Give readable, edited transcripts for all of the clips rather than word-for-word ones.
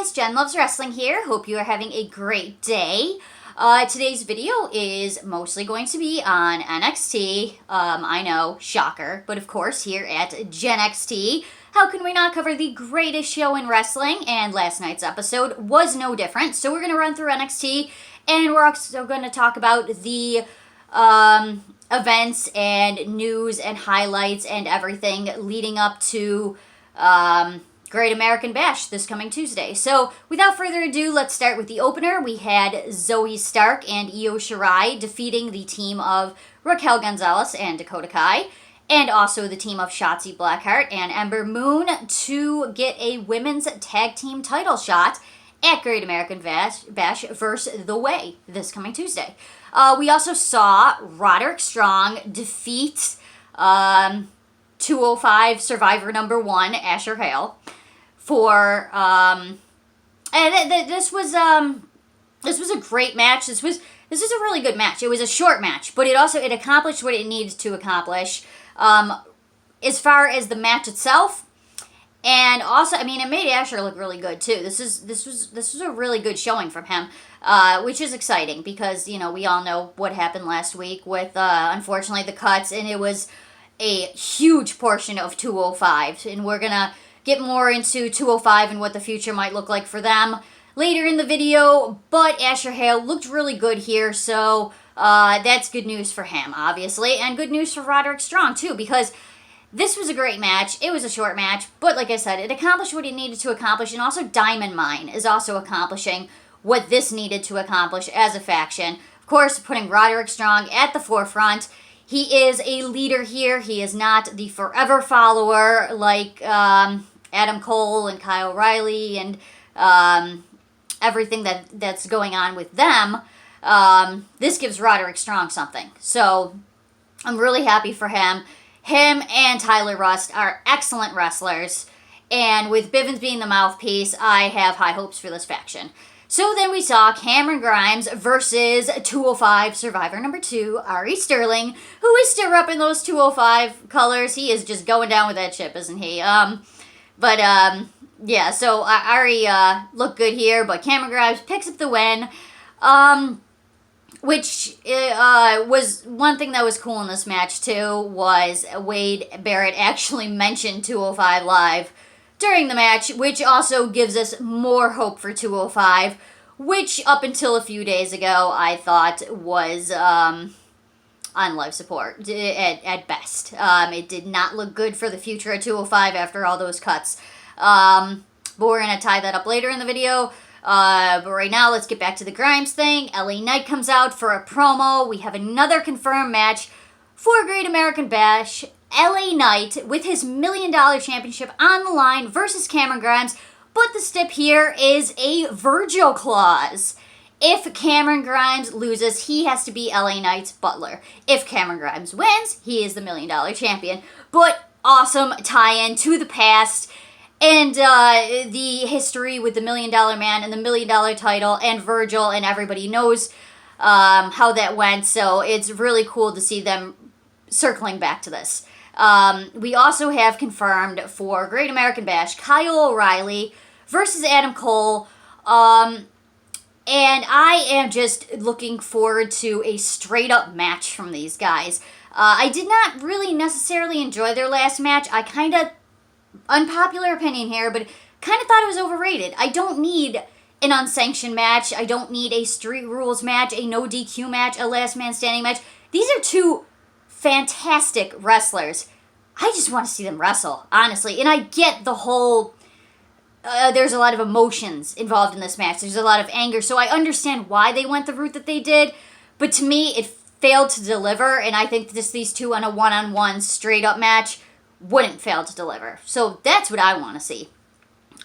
guys, Jen Loves Wrestling here. Hope you are having a great day. Today's video is mostly going to be on NXT. I know, shocker, but of course here at Gen XT, how can we not cover the greatest show in wrestling? And last night's episode was no different. So we're going to run through NXT, and we're also going to talk about the events and news and highlights and everything leading up to Great American Bash this coming Tuesday. So without further ado, let's start with the opener. We had Zoe Stark and Io Shirai defeating the team of Raquel Gonzalez and Dakota Kai, and also the team of Shotzi Blackheart and Ember Moon to get a women's tag team title shot at Great American Bash versus The Way this coming Tuesday. We also saw Roderick Strong defeat 205 Survivor number 1, Asher Hale, for and this was a great match. This was a really good match. It was a short match, but it accomplished what it needed to accomplish as far as the match itself. And also, I mean, it made Asher look really good too. This was a really good showing from him, which is exciting because, you know, we all know what happened last week with unfortunately the cuts, and it was a huge portion of 205, and we're gonna get more into 205 and what the future might look like for them later in the video. But Asher Hale looked really good here, so that's good news for him, obviously, and good news for Roderick Strong too, because this was a great match. It was a short match, but like I said, it accomplished what it needed to accomplish, and also Diamond Mine is also accomplishing what this needed to accomplish as a faction. Of course, putting Roderick Strong at the forefront. He is a leader here. He is not the forever follower like Adam Cole and Kyle O'Reilly and everything that's going on with them. This gives Roderick Strong something. So I'm really happy for him. Him and Tyler Rust are excellent wrestlers. And with Bivens being the mouthpiece, I have high hopes for this faction. So then we saw Cameron Grimes versus 205 Survivor number 2, Ari Sterling, who is still repping those 205 colors. He is just going down with that ship, isn't he? Yeah, so Ari looked good here, but Cameron Grimes picks up the win, which was one thing that was cool in this match, too, was Wade Barrett actually mentioned 205 Live during the match, which also gives us more hope for 205, which up until a few days ago I thought was on life support at best. It did not look good for the future of 205 after all those cuts. But we're going to tie that up later in the video. But right now, let's get back to the Grimes thing. LA Knight comes out for a promo. We have another confirmed match for Great American Bash. LA Knight with his $1 million championship on the line versus Cameron Grimes. But the stip here is a Virgil clause. If Cameron Grimes loses, he has to be LA Knight's butler. If Cameron Grimes wins, he is the $1 million champion. But awesome tie-in to the past and the history with the $1 Million Man and the $1 Million title and Virgil, and everybody knows how that went. So it's really cool to see them circling back to this. We also have confirmed for Great American Bash, Kyle O'Reilly versus Adam Cole. And I am just looking forward to a straight-up match from these guys. I did not really necessarily enjoy their last match. I kind of, unpopular opinion here, but kind of thought it was overrated. I don't need an unsanctioned match. I don't need a street rules match, a no DQ match, a last man standing match. These are two fantastic wrestlers. I just want to see them wrestle, honestly. And I get the whole, there's a lot of emotions involved in this match. There's a lot of anger. So I understand why they went the route that they did. But to me, it failed to deliver. And I think these two on a one-on-one straight-up match wouldn't fail to deliver. So that's what I want to see.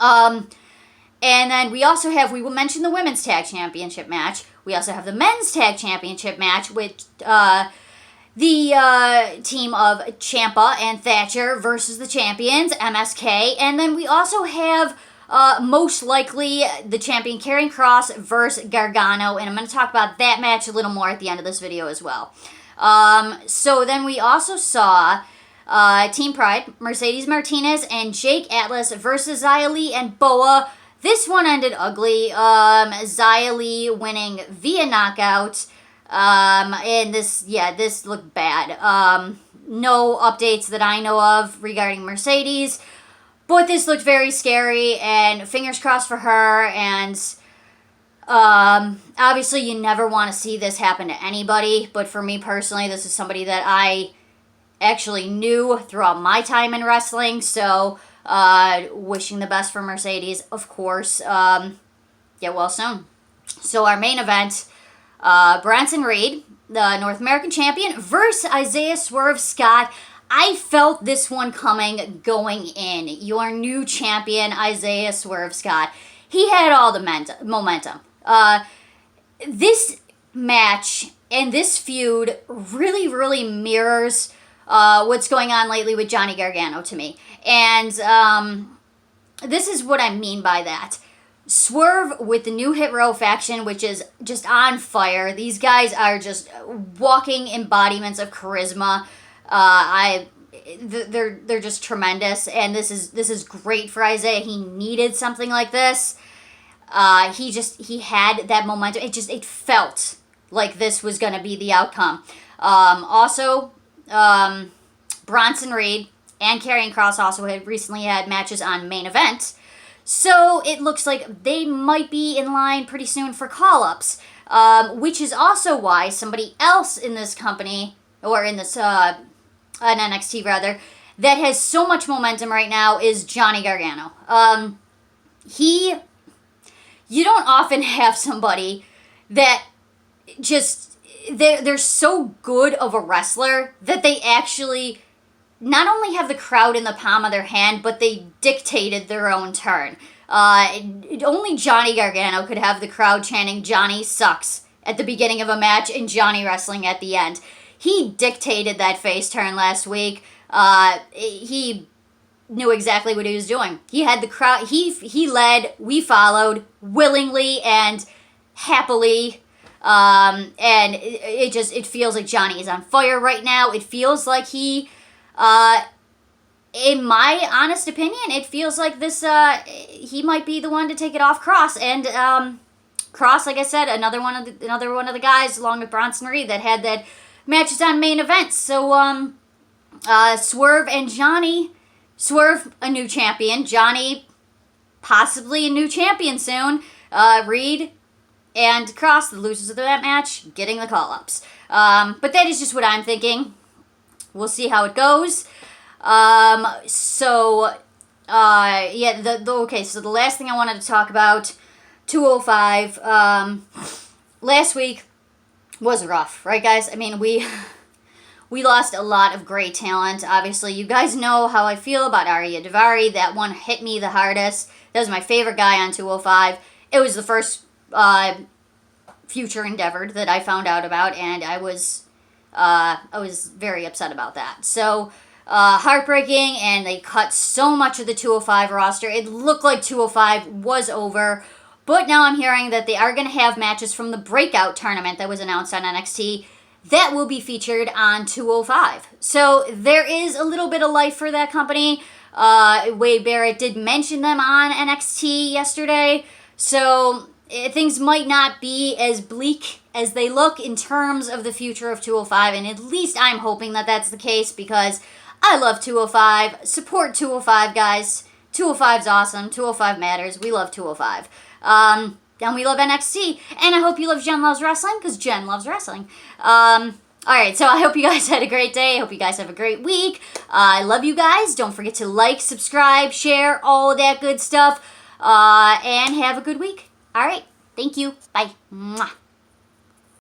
And then we also have, we will mention the Women's Tag Championship match. We also have the Men's Tag Championship match with the team of Ciampa and Thatcher versus the champions, MSK. And then we also have most likely the champion Karrion Kross versus Gargano. And I'm going to talk about that match a little more at the end of this video as well. So then we also saw Team Pride, Mercedes Martinez and Jake Atlas versus Xia Li and Boa. This one ended ugly. Xia Li winning via knockout. And this looked bad. No updates that I know of regarding Mercedes. But this looked very scary, and fingers crossed for her. And obviously you never want to see this happen to anybody. But for me personally, this is somebody that I actually knew throughout my time in wrestling. So wishing the best for Mercedes, of course. Get well soon. So our main event, Bronson Reed, the North American champion, versus Isaiah Swerve Scott. I felt this one coming going in. Your new champion, Isaiah Swerve Scott. He had all the momentum. This match and this feud really, really mirrors what's going on lately with Johnny Gargano to me. And this is what I mean by that. Swerve with the new Hit Row faction, which is just on fire. These guys are just walking embodiments of charisma. They're just tremendous, and this is great for Isaiah. He needed something like this. He had that momentum. It felt like this was going to be the outcome. Also, Bronson Reed and Karrion Kross also had recently had matches on Main Event. So it looks like they might be in line pretty soon for call-ups, which is also why somebody else in this company, or in this an NXT rather, that has so much momentum right now is Johnny Gargano. You don't often have somebody that just, they're so good of a wrestler that they actually not only have the crowd in the palm of their hand, but they dictated their own turn. Only Johnny Gargano could have the crowd chanting Johnny sucks at the beginning of a match and Johnny wrestling at the end. He dictated that face turn last week. He knew exactly what he was doing. He had the crowd, he led, we followed willingly and happily. And it feels like Johnny is on fire right now. It feels like he, in my honest opinion, it feels like this, he might be the one to take it off Kross. And Kross, like I said, another one of the guys along with Bronson Reed that had that matches on Main Event. So Swerve and Johnny, Swerve a new champion, Johnny possibly a new champion soon. Reed and Kross, the losers of that match, getting the call-ups. But that is just what I'm thinking. We'll see how it goes. So the last thing I wanted to talk about, 205, last week was rough, right guys? I mean, we lost a lot of great talent. Obviously, you guys know how I feel about Arya Daivari. That one hit me the hardest. That was my favorite guy on 205. It was the first future endeavored that I found out about, and I was very upset about that. So, heartbreaking, and they cut so much of the 205 roster. It looked like 205 was over, but now I'm hearing that they are going to have matches from the Breakout tournament that was announced on NXT that will be featured on 205. So there is a little bit of life for that company. Wade Barrett did mention them on NXT yesterday, so things might not be as bleak as they look in terms of the future of 205, and at least I'm hoping that that's the case because I love 205. Support 205, guys. 205's awesome. 205 matters. We love 205. And we love NXT. And I hope you love Jen Loves Wrestling because Jen loves wrestling. Alright, so I hope you guys had a great day. I hope you guys have a great week. I love you guys. Don't forget to like, subscribe, share, all of that good stuff. And have a good week. Alright, thank you. Bye. Mwah.